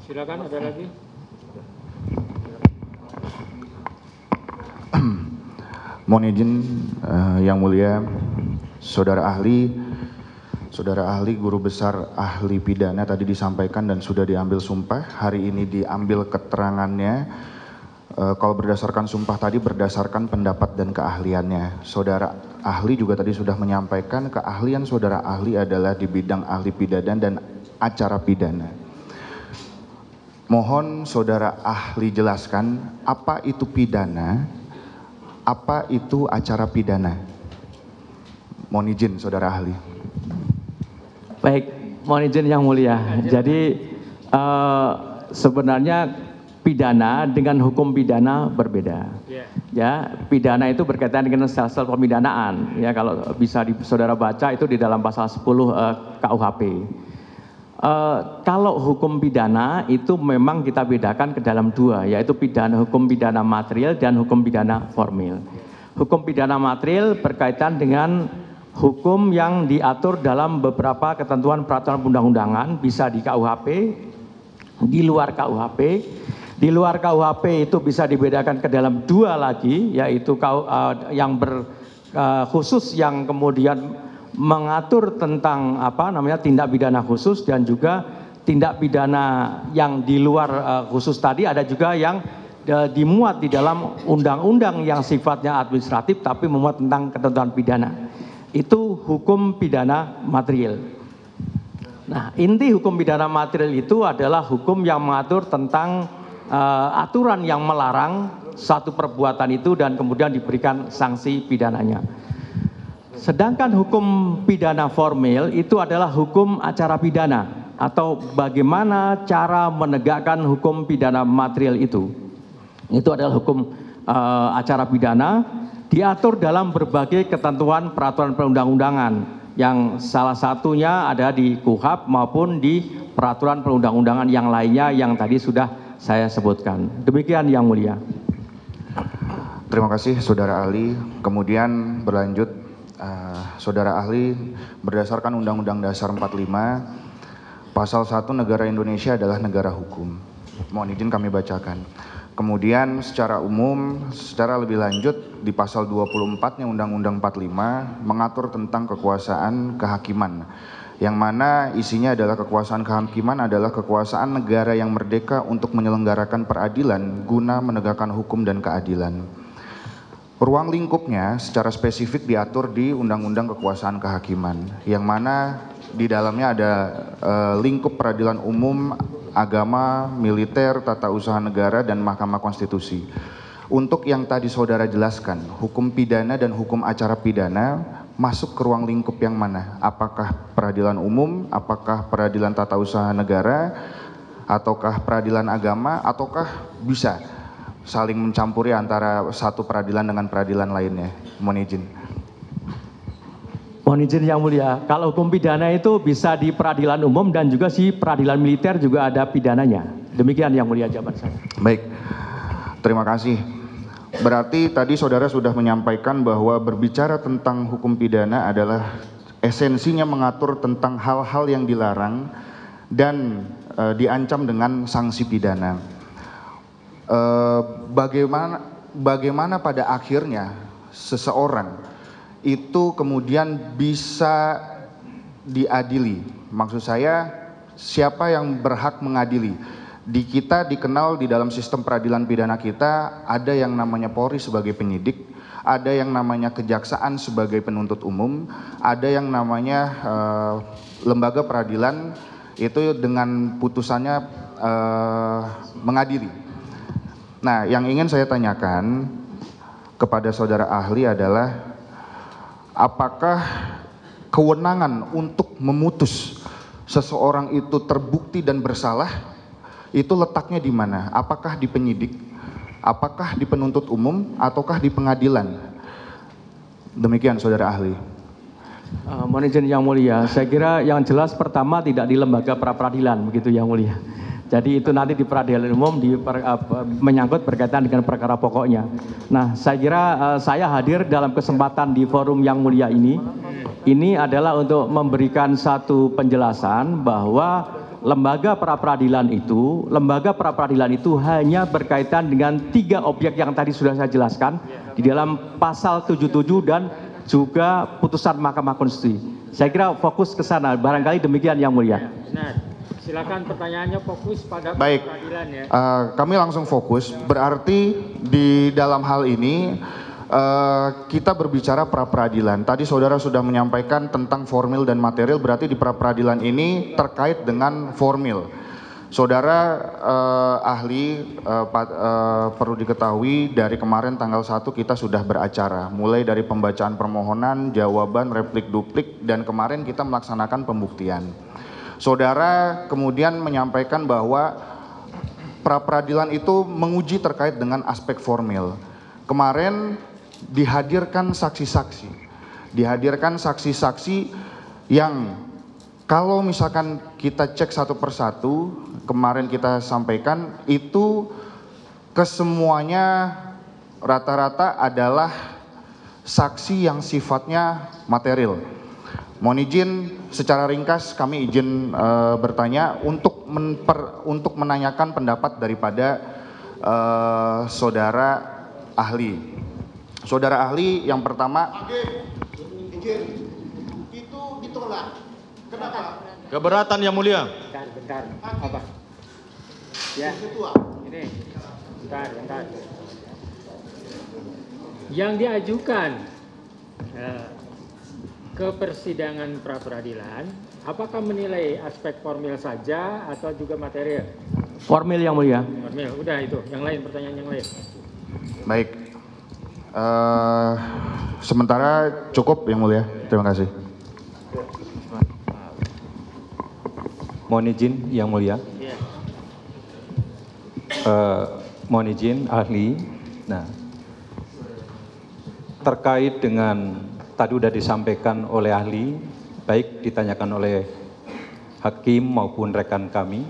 Silakan, ada lagi. Mohon izin yang mulia saudara ahli guru besar ahli pidana tadi disampaikan dan sudah diambil sumpah. Hari ini diambil keterangannya. Kalau berdasarkan sumpah tadi berdasarkan pendapat dan keahliannya. Saudara ahli juga tadi sudah menyampaikan keahlian saudara ahli adalah di bidang ahli pidana dan acara pidana. Mohon saudara ahli jelaskan apa itu pidana, apa itu acara pidana. Mohon izin saudara ahli. Baik, mohon izin yang mulia. Jadi sebenarnya pidana dengan hukum pidana berbeda. Ya, pidana itu berkaitan dengan sel-sel pemidanaan. Ya, kalau bisa saudara baca itu di dalam pasal 10 KUHP. Kalau hukum pidana itu memang kita bedakan ke dalam dua, yaitu hukum pidana material dan hukum pidana formil. Hukum pidana material berkaitan dengan hukum yang diatur dalam beberapa ketentuan peraturan perundang-undangan, bisa di KUHP, di luar KUHP. Di luar KUHP itu bisa dibedakan ke dalam dua lagi, yaitu yang khusus yang kemudian mengatur tentang tindak pidana khusus dan juga tindak pidana yang di luar khusus tadi. Ada juga yang dimuat di dalam undang-undang yang sifatnya administratif tapi memuat tentang ketentuan pidana. Itu hukum pidana material. Nah, inti hukum pidana material itu adalah hukum yang mengatur tentang aturan yang melarang satu perbuatan itu dan kemudian diberikan sanksi pidananya. Sedangkan hukum pidana formil itu adalah hukum acara pidana atau bagaimana cara menegakkan hukum pidana material itu. Itu adalah hukum acara pidana diatur dalam berbagai ketentuan peraturan perundang-undangan yang salah satunya ada di KUHP maupun di peraturan perundang-undangan yang lainnya yang tadi sudah saya sebutkan. Demikian yang mulia. Terima kasih saudara ahli. Kemudian berlanjut saudara ahli, berdasarkan Undang-Undang Dasar 45, Pasal 1 negara Indonesia adalah negara hukum. Mohon izin kami bacakan. Kemudian secara umum, secara lebih lanjut di Pasal 24-nya Undang-Undang 45 mengatur tentang kekuasaan kehakiman, yang mana isinya adalah kekuasaan kehakiman adalah kekuasaan negara yang merdeka untuk menyelenggarakan peradilan guna menegakkan hukum dan keadilan. Ruang lingkupnya secara spesifik diatur di Undang-Undang Kekuasaan Kehakiman, yang mana di dalamnya ada lingkup peradilan umum, agama, militer, tata usaha negara, dan Mahkamah Konstitusi. Untuk yang tadi saudara jelaskan, hukum pidana dan hukum acara pidana masuk ke ruang lingkup yang mana? Apakah peradilan umum, apakah peradilan tata usaha negara, ataukah peradilan agama, ataukah bisa saling mencampuri antara satu peradilan dengan peradilan lainnya? Mohon izin. Mohon izin yang mulia, kalau hukum pidana itu bisa di peradilan umum dan juga di peradilan militer juga ada pidananya. Demikian yang mulia jawaban saya. Baik, terima kasih. Berarti tadi saudara sudah menyampaikan bahwa berbicara tentang hukum pidana adalah esensinya mengatur tentang hal-hal yang dilarang dan diancam dengan sanksi pidana. Bagaimana pada akhirnya seseorang itu kemudian bisa diadili? Maksud saya, siapa yang berhak mengadili? Di kita dikenal di dalam sistem peradilan pidana kita ada yang namanya Polri sebagai penyidik, ada yang namanya kejaksaan sebagai penuntut umum, ada yang namanya lembaga peradilan itu dengan putusannya mengadili. Nah, yang ingin saya tanyakan kepada saudara ahli adalah apakah kewenangan untuk memutus seseorang itu terbukti dan bersalah itu letaknya di mana? Apakah di penyidik, apakah di penuntut umum, ataukah di pengadilan? Demikian saudara ahli. Mohon izin yang mulia, saya kira yang jelas pertama tidak di lembaga pra-peradilan, begitu yang mulia. Jadi itu nanti di peradilan umum menyangkut berkaitan dengan perkara pokoknya. Nah, saya kira saya hadir dalam kesempatan di forum yang mulia ini adalah untuk memberikan satu penjelasan bahwa lembaga pra-peradilan itu hanya berkaitan dengan 3 objek yang tadi sudah saya jelaskan di dalam pasal 77 dan juga putusan Mahkamah Konstitusi. Saya kira fokus ke sana, barangkali demikian Yang Mulia. Benar. Silakan pertanyaannya fokus pada Baik, peradilan ya. kami langsung fokus. Berarti di dalam hal ini kita berbicara pra-peradilan. Tadi saudara sudah menyampaikan tentang formil dan material, berarti di pra-peradilan ini terkait dengan formil. Saudara ahli perlu diketahui dari kemarin tanggal 1 kita sudah beracara. Mulai dari pembacaan permohonan, jawaban, replik duplik, dan kemarin kita melaksanakan pembuktian. Saudara kemudian menyampaikan bahwa pra-peradilan itu menguji terkait dengan aspek formil. Kemarin dihadirkan saksi-saksi yang kalau misalkan kita cek satu persatu, kemarin kita sampaikan itu kesemuanya rata-rata adalah saksi yang sifatnya material. Mohon izin secara ringkas kami izin bertanya untuk menanyakan pendapat daripada saudara ahli. Saudara ahli yang pertama. Izin, itu ditolak. Kenapa? Keberatan Yang Mulia. Bentar. Apa? Ya. Ini. Bentar. Yang diajukan ke persidangan pra-peradilan, apakah menilai aspek formil saja atau juga material? Formil Yang Mulia. Formil, udah itu. Yang lain, pertanyaan yang lain. Baik. Sementara cukup Yang Mulia. Terima kasih. Mohon izin Yang Mulia. Ya. Mohon izin ahli. Nah, terkait dengan tadi sudah disampaikan oleh ahli, baik ditanyakan oleh hakim maupun rekan kami,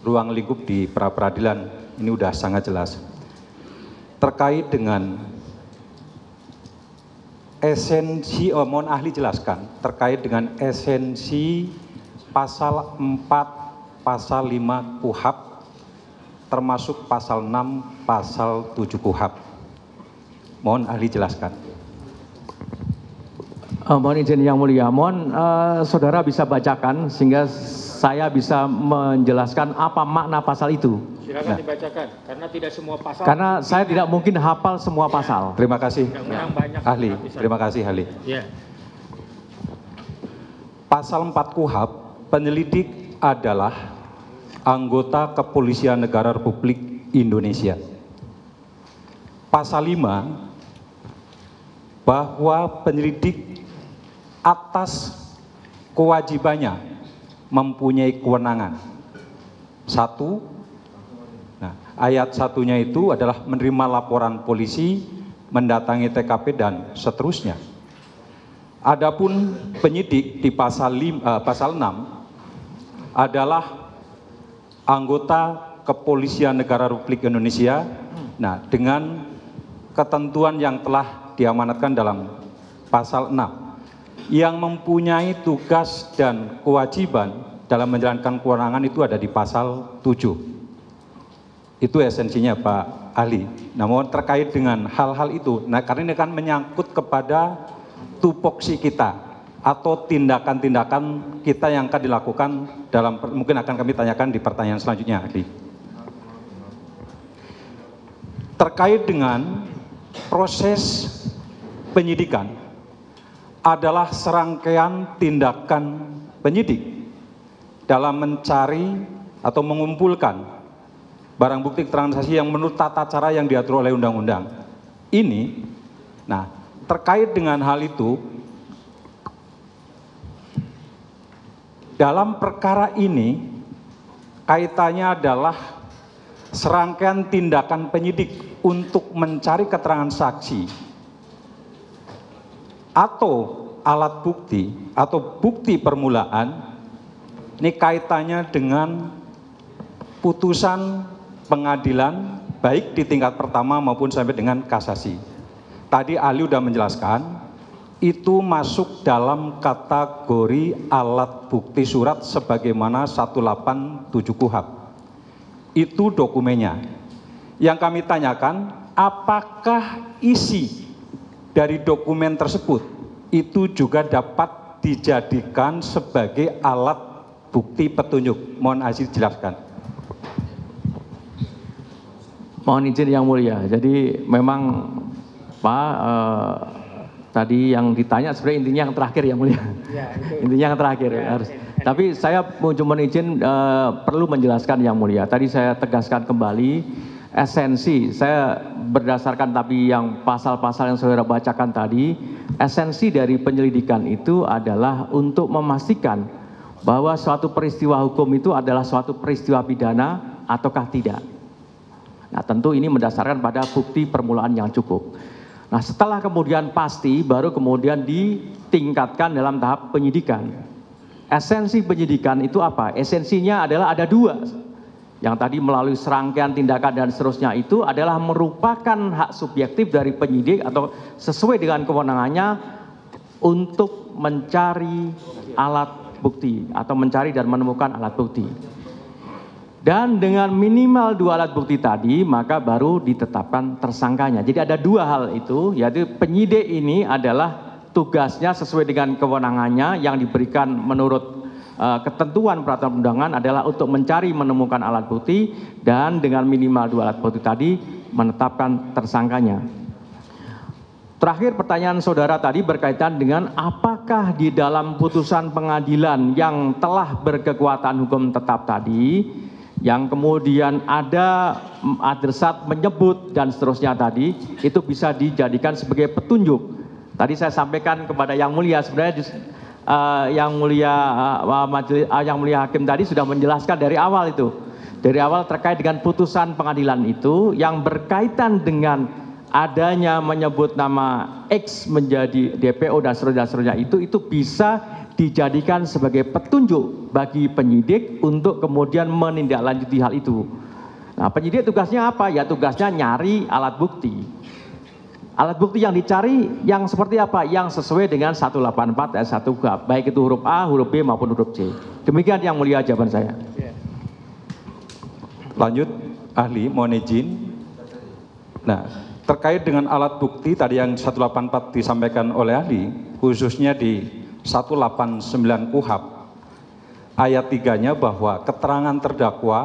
ruang lingkup di pra-peradilan ini sudah sangat jelas. Terkait dengan esensi, mohon ahli jelaskan, terkait dengan esensi pasal 4, pasal 5 KUHAP, termasuk pasal 6, pasal 7 KUHAP. Mohon ahli jelaskan. Mohon izin Yang Mulia, mohon saudara bisa bacakan sehingga saya bisa menjelaskan apa makna pasal itu. Silakan dibacakan, karena tidak semua pasal. Karena saya tidak mungkin hafal semua pasal. Terima kasih Undang-undang banyak. ahli, lapisan. terima kasih ahli. Ya. Pasal 4 KUHAP, penyelidik adalah anggota Kepolisian Negara Republik Indonesia. Pasal 5, bahwa penyelidik atas kewajibannya mempunyai kewenangan. 1, nah, ayat 1-nya itu adalah menerima laporan polisi, mendatangi TKP dan seterusnya. Adapun penyidik di pasal 6 adalah anggota Kepolisian Negara Republik Indonesia. Nah, dengan ketentuan yang telah diamanatkan dalam pasal 6 yang mempunyai tugas dan kewajiban dalam menjalankan kewenangan itu ada di pasal 7. Itu esensinya Pak ahli. Namun terkait dengan hal-hal itu, nah karena ini kan menyangkut kepada tupoksi kita atau tindakan-tindakan kita yang akan dilakukan dalam, mungkin akan kami tanyakan di pertanyaan selanjutnya ahli. Terkait dengan proses penyidikan adalah serangkaian tindakan penyidik dalam mencari atau mengumpulkan barang bukti keterangan saksi yang menurut tata cara yang diatur oleh undang-undang. Ini, nah terkait dengan hal itu, dalam perkara ini kaitannya adalah serangkaian tindakan penyidik untuk mencari keterangan saksi atau alat bukti atau bukti permulaan. Ini kaitannya dengan putusan pengadilan baik di tingkat pertama maupun sampai dengan kasasi. Tadi ahli sudah menjelaskan itu masuk dalam kategori alat bukti surat sebagaimana 187 KUHP. Itu dokumennya. Yang kami tanyakan, apakah isi dari dokumen tersebut itu juga dapat dijadikan sebagai alat bukti petunjuk? Mohon izin dijelaskan. Mohon izin Yang Mulia, jadi memang Pak tadi yang ditanya sebenarnya intinya yang terakhir Yang Mulia. Ya, Intinya yang terakhir harus. Tapi saya cuma izin perlu menjelaskan Yang Mulia. Tadi saya tegaskan kembali esensi, saya berdasarkan tapi yang pasal-pasal yang saudara bacakan tadi, esensi dari penyelidikan itu adalah untuk memastikan bahwa suatu peristiwa hukum itu adalah suatu peristiwa pidana ataukah tidak. Nah, tentu ini mendasarkan pada bukti permulaan yang cukup. Nah, setelah kemudian pasti, baru kemudian ditingkatkan dalam tahap penyidikan. Esensi penyidikan itu apa? Esensinya adalah ada dua. Yang tadi melalui serangkaian tindakan dan seterusnya itu adalah merupakan hak subjektif dari penyidik atau sesuai dengan kewenangannya untuk mencari alat bukti atau mencari dan menemukan alat bukti. Dan dengan minimal 2 alat bukti tadi, maka baru ditetapkan tersangkanya. Jadi ada 2 hal itu, yaitu penyidik ini adalah tugasnya sesuai dengan kewenangannya yang diberikan menurut ketentuan peraturan undangan adalah untuk mencari menemukan alat bukti dan dengan minimal 2 alat bukti tadi menetapkan tersangkanya. Terakhir pertanyaan saudara tadi berkaitan dengan apakah di dalam putusan pengadilan yang telah berkekuatan hukum tetap tadi, yang kemudian ada adresat menyebut dan seterusnya tadi, itu bisa dijadikan sebagai petunjuk. Tadi saya sampaikan kepada Yang Mulia, sebenarnya Yang Mulia Hakim tadi sudah menjelaskan dari awal itu. Dari awal terkait dengan putusan pengadilan itu yang berkaitan dengan adanya menyebut nama X menjadi DPO dan seterusnya itu bisa dijadikan sebagai petunjuk bagi penyidik untuk kemudian menindaklanjuti hal itu. Nah, penyidik tugasnya apa? Ya tugasnya nyari alat bukti. Alat bukti yang dicari yang seperti apa? Yang sesuai dengan 184 ayat 1 KUHP, baik itu huruf A, huruf B maupun huruf C. Demikian Yang Mulia jawaban saya. Lanjut, ahli, mohon izin. Nah, terkait dengan alat bukti tadi yang 184 disampaikan oleh ahli, khususnya di 189 KUHP, ayat 3-nya bahwa keterangan terdakwa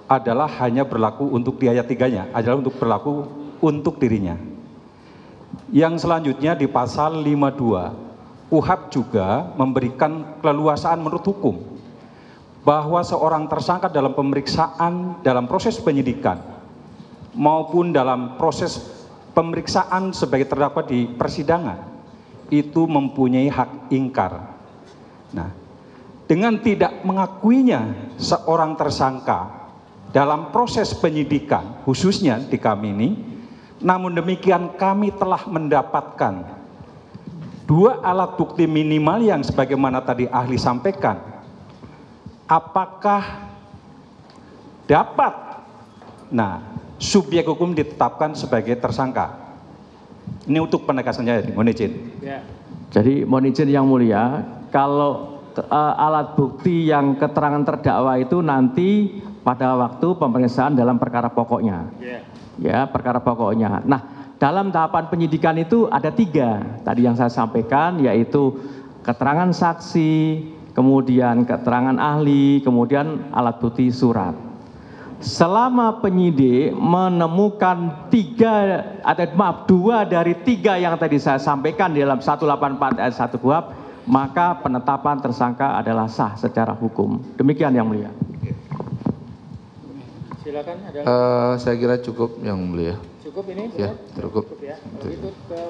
adalah hanya berlaku untuk di ayat 3-nya, adalah untuk berlaku untuk dirinya. Yang selanjutnya di pasal 52, KUHP juga memberikan keleluasaan menurut hukum bahwa seorang tersangka dalam pemeriksaan, dalam proses penyidikan maupun dalam proses pemeriksaan sebagai terdakwa di persidangan itu mempunyai hak ingkar. Nah, dengan tidak mengakuinya seorang tersangka dalam proses penyidikan, khususnya di kami ini, namun demikian kami telah mendapatkan 2 alat bukti minimal yang sebagaimana tadi ahli sampaikan. Apakah dapat, nah, subjek hukum ditetapkan sebagai tersangka? Ini untuk penegasannya, mohon izin. Ya. Jadi mohon izin Yang Mulia, kalau alat bukti yang keterangan terdakwa itu nanti pada waktu pemeriksaan dalam perkara pokoknya. Ya, perkara pokoknya. Nah, dalam tahapan penyidikan itu ada 3 tadi yang saya sampaikan, yaitu keterangan saksi, kemudian keterangan ahli, kemudian alat bukti surat. Selama penyidik menemukan 2 dari 3 yang tadi saya sampaikan di dalam 184 ayat 1 KUHP, maka penetapan tersangka adalah sah secara hukum. Demikian Yang Mulia. Silakan ada. Saya kira cukup Yang Mulia. Cukup ini? Ya, benar? cukup. Ya. Kalau gitu ke